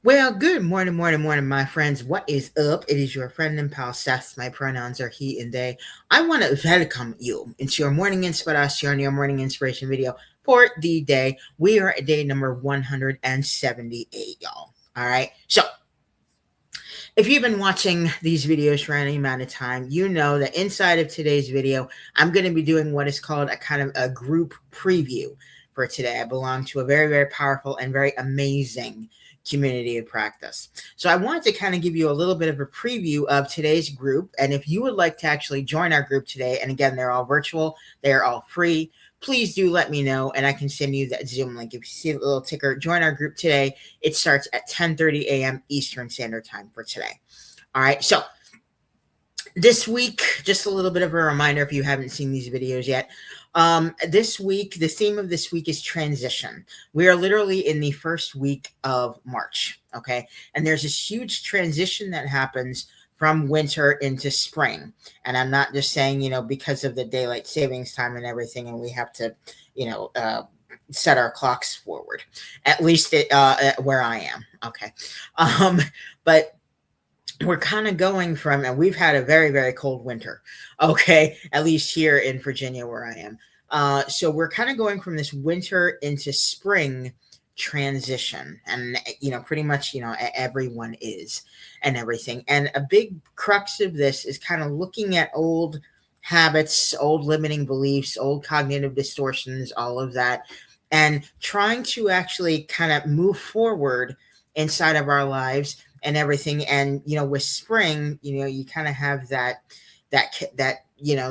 Well, good morning, my friends. What is up? It is your friend and pal Seth. My pronouns are he and they. I want to welcome you into your morning inspiration, your morning inspiration video for the day. We are at day number 178, y'all. All right. So, if you've been watching these videos for any amount of time, you know that inside of today's video, I'm going to be doing what is called a kind of a group preview for today. I belong to a very, very powerful and very amazing community of practice. So I wanted to kind of give you a little bit of a preview of today's group. And if you would like to actually join our group today, and again, they're all virtual, they're all free, please do let me know and I can send you that Zoom link. If you see the little ticker, join our group today. It starts at 10:30 a.m. Eastern Standard Time for today. All right, so this week, just a little bit of a reminder if you haven't seen these videos yet. This week, the theme of this week is transition. We are literally in the first week of March, okay? And there's this huge transition that happens from winter into spring. And I'm not just saying, because of the daylight savings time and everything, and we have to, set our clocks forward, at least where I am, okay? But we're kind of going from, and we've had a very, very cold winter, okay, at least here in Virginia where I am. So we're kind of going from this winter into spring transition, and pretty much everyone is and everything. And a big crux of this is kind of looking at old habits, old limiting beliefs, old cognitive distortions, all of that, and trying to actually kind of move forward inside of our lives and everything. And with spring, you kind of have that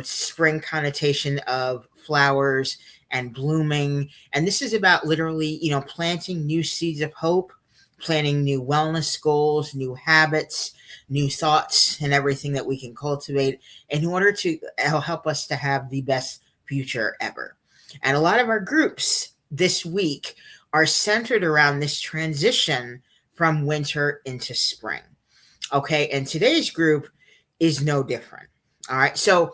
spring connotation of flowers and blooming. And this is about literally planting new seeds of hope, planting new wellness goals, new habits, new thoughts, and everything that we can cultivate in order to help us to have the best future ever. And a lot of our groups this week are centered around this transition from winter into spring. Okay, and today's group is no different. All right, so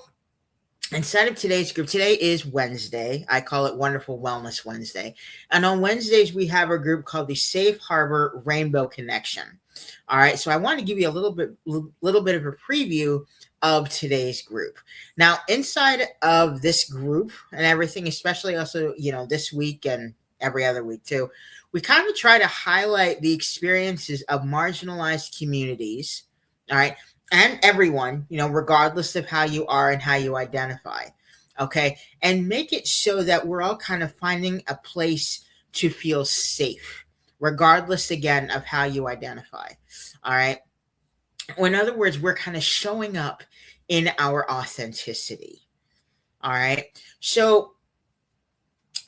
inside of today's group, today is Wednesday. I call it Wonderful Wellness Wednesday. And on Wednesdays, we have a group called the Safe Harbor Rainbow Connection. All right, so I want to give you a little bit of a preview of today's group. Now, inside of this group and everything, especially also, this week and every other week too, we kind of try to highlight the experiences of marginalized communities, all right, and everyone, regardless of how you are and how you identify, okay, and make it so that we're all kind of finding a place to feel safe, regardless, again, of how you identify, all right? Or in other words, we're kind of showing up in our authenticity, all right? So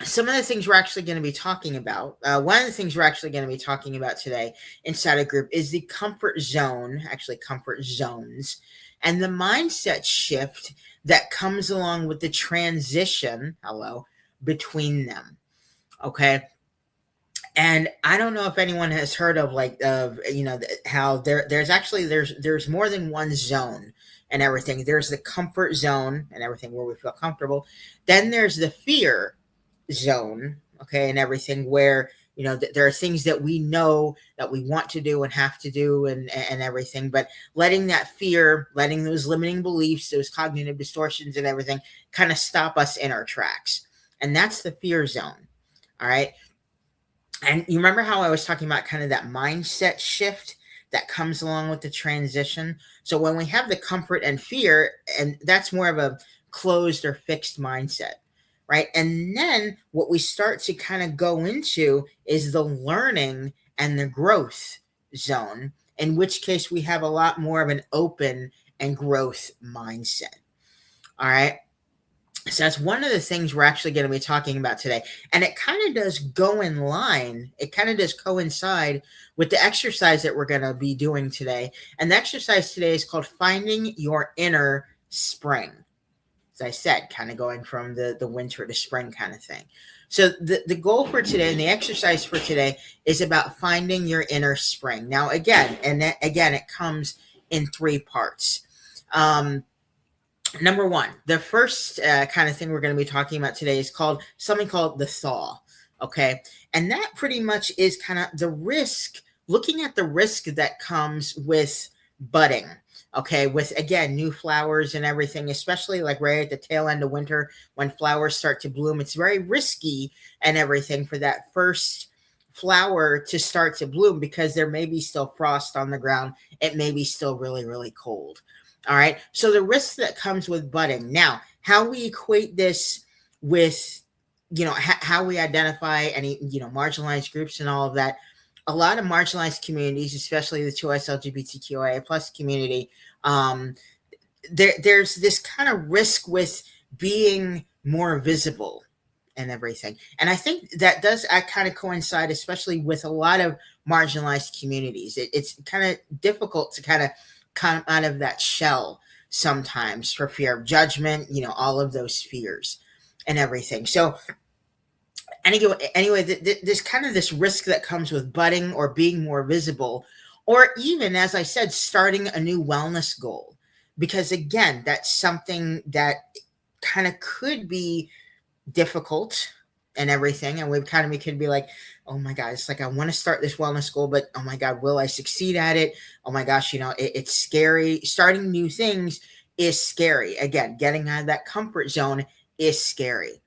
some of the things we're actually going to be talking about, one of the things we're actually going to be talking about today inside a group is the comfort zone, actually comfort zones, and the mindset shift that comes along with the transition, between them. Okay. And I don't know if anyone has heard of how there's more than one zone and everything. There's the comfort zone and everything where we feel comfortable. Then there's the fear zone, okay, and everything where there are things that we know that we want to do and have to do and everything, but letting that fear, letting those limiting beliefs, those cognitive distortions and everything kind of stop us in our tracks. And that's the fear zone. All right. And you remember how I was talking about kind of that mindset shift that comes along with the transition? So when we have the comfort and fear, and that's more of a closed or fixed mindset, right? And then what we start to kind of go into is the learning and the growth zone, in which case we have a lot more of an open and growth mindset. All right. So that's one of the things we're actually going to be talking about today. And it kind of does go in line. It kind of does coincide with the exercise that we're going to be doing today. And the exercise today is called Finding Your Inner Spring. As I said, kind of going from the winter to spring kind of thing. So the goal for today and the exercise for today is about finding your inner spring. Now, again, it comes in three parts. Number one, the first kind of thing we're going to be talking about today is something called the thaw. Okay. And that pretty much is kind of the risk looking at the risk that comes with budding. Okay, with again new flowers and everything, especially like right at the tail end of winter when flowers start to bloom, it's very risky and everything for that first flower to start to bloom because there may be still frost on the ground. It may be still really, really cold. All right. So the risk that comes with budding. Now, how we equate this with, how we identify any, marginalized groups and all of that. A lot of marginalized communities, especially the 2S LGBTQIA plus community, um, there's this kind of risk with being more visible and everything. And I think that does kind of coincide, especially with a lot of marginalized communities. It's kind of difficult to kind of come out of that shell sometimes for fear of judgment, all of those fears and everything. So anyway, there's kind of this risk that comes with budding or being more visible, or even, as I said, starting a new wellness goal. Because again, that's something that kind of could be difficult and everything. And we could be like, oh my God, it's like, I want to start this wellness goal, but oh my God, will I succeed at it? Oh my gosh, it's scary. Starting new things is scary. Again, getting out of that comfort zone is scary.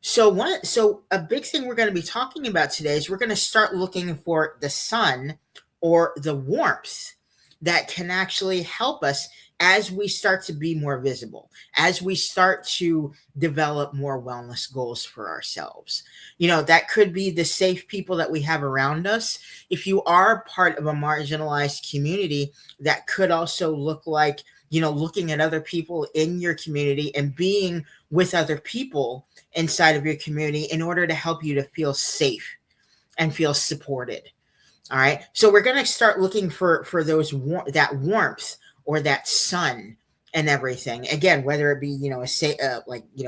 So a big thing we're going to be talking about today is we're going to start looking for the sun or the warmth that can actually help us as we start to be more visible, as we start to develop more wellness goals for ourselves. That could be the safe people that we have around us. If you are part of a marginalized community, that could also look like, looking at other people in your community and being with other people inside of your community in order to help you to feel safe and feel supported. All right. So we're going to start looking for those that warmth or that sun and everything. Again, whether it be,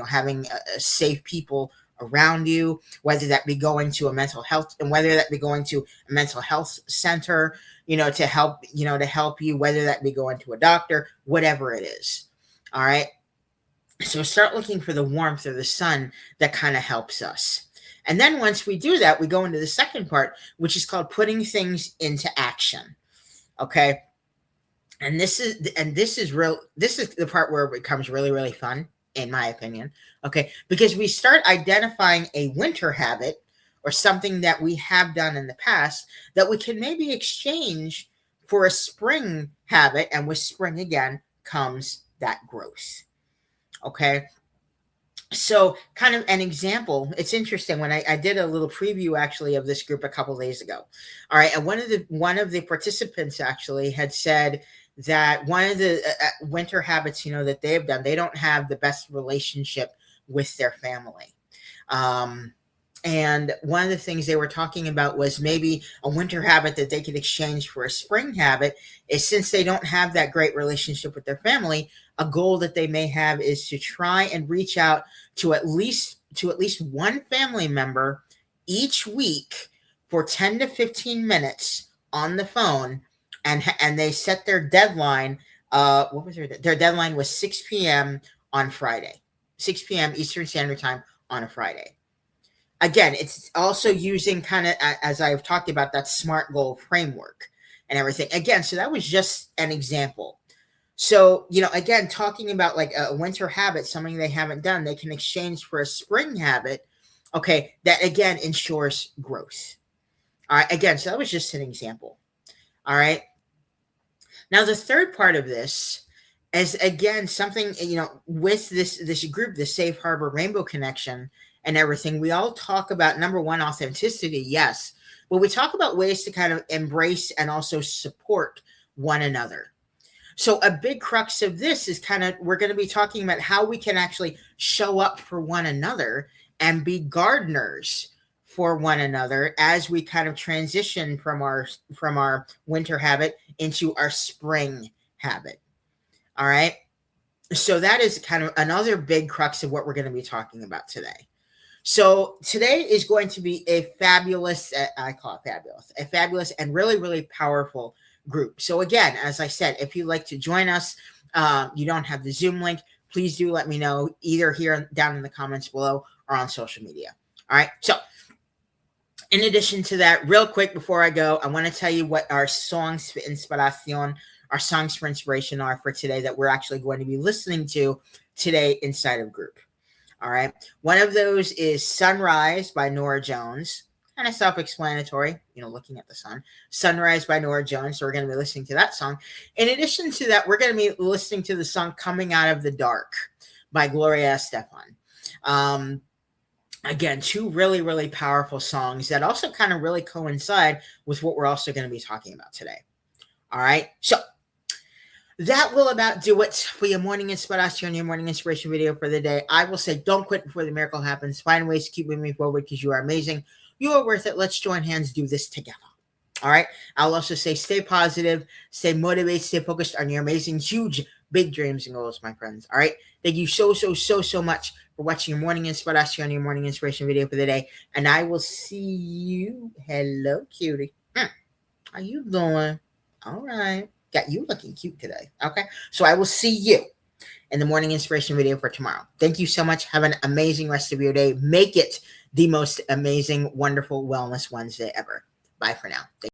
having a safe people around you, whether that be going to a mental health, and whether that be going to a mental health center, to help you, whether that be going to a doctor, whatever it is. All right. So start looking for the warmth or the sun that kind of helps us. And then once we do that, we go into the second part, which is called putting things into action. Okay. And this is the part where it becomes really, really fun, in my opinion. Okay. Because we start identifying a winter habit or something that we have done in the past that we can maybe exchange for a spring habit. And with spring again comes that growth. Okay. So kind of an example, it's interesting when I did a little preview actually of this group a couple days ago. All right. And one of the participants actually had said that one of the winter habits, that they've done, they don't have the best relationship with their family. And one of the things they were talking about was maybe a winter habit that they could exchange for a spring habit is, since they don't have that great relationship with their family, a goal that they may have is to try and reach out to at least one family member each week for 10 to 15 minutes on the phone. And they set their deadline. What was their deadline was 6 p.m. on Friday, 6 p.m. Eastern Standard Time on a Friday. Again, it's also using kind of, as I've talked about, that SMART goal framework and everything. Again, so that was just an example. So, again, talking about like a winter habit, something they haven't done, they can exchange for a spring habit. Okay. That again ensures growth. All right. Again, so that was just an example. All right. Now, the third part of this is, again, something, with this group, the Safe Harbor Rainbow Connection and everything, we all talk about, number one, authenticity, yes, but we talk about ways to kind of embrace and also support one another. So a big crux of this is we're going to be talking about how we can actually show up for one another and be gardeners for one another as we kind of transition from our winter habit into our spring habit. All right. So that is kind of another big crux of what we're going to be talking about today. So today is going to be a fabulous and really, really powerful group. So again, as I said, if you'd like to join us, you don't have the Zoom link, please do let me know either here down in the comments below or on social media. All right. So In addition to that, real quick before I go, I want to tell you what our songs for inspiration, our songs for inspiration are for today that we're actually going to be listening to today inside of group. All right. One of those is Sunrise by Nora Jones. Kind of self explanatory, looking at the sun. Sunrise by Nora Jones. So we're going to be listening to that song. In addition to that, we're going to be listening to the song Coming Out of the Dark by Gloria Estefan. Again, two really, really powerful songs that also kind of really coincide with what we're also going to be talking about today. All right. So that will about do it for your morning inspiration, your morning inspiration video for the day. I will say, don't quit before the miracle happens. Find ways to keep moving forward because you are amazing. You are worth it. Let's join hands, do this together. All right. I'll also say, stay positive, stay motivated, stay focused on your amazing, huge, big dreams and goals, my friends. All right. Thank you so much for watching your morning inspiration, your morning inspiration video for the day. And I will see you. Hello, cutie. How you doing? All right. Got you looking cute today. Okay. So I will see you in the morning inspiration video for tomorrow. Thank you so much. Have an amazing rest of your day. Make it the most amazing, wonderful Wellness Wednesday ever. Bye for now.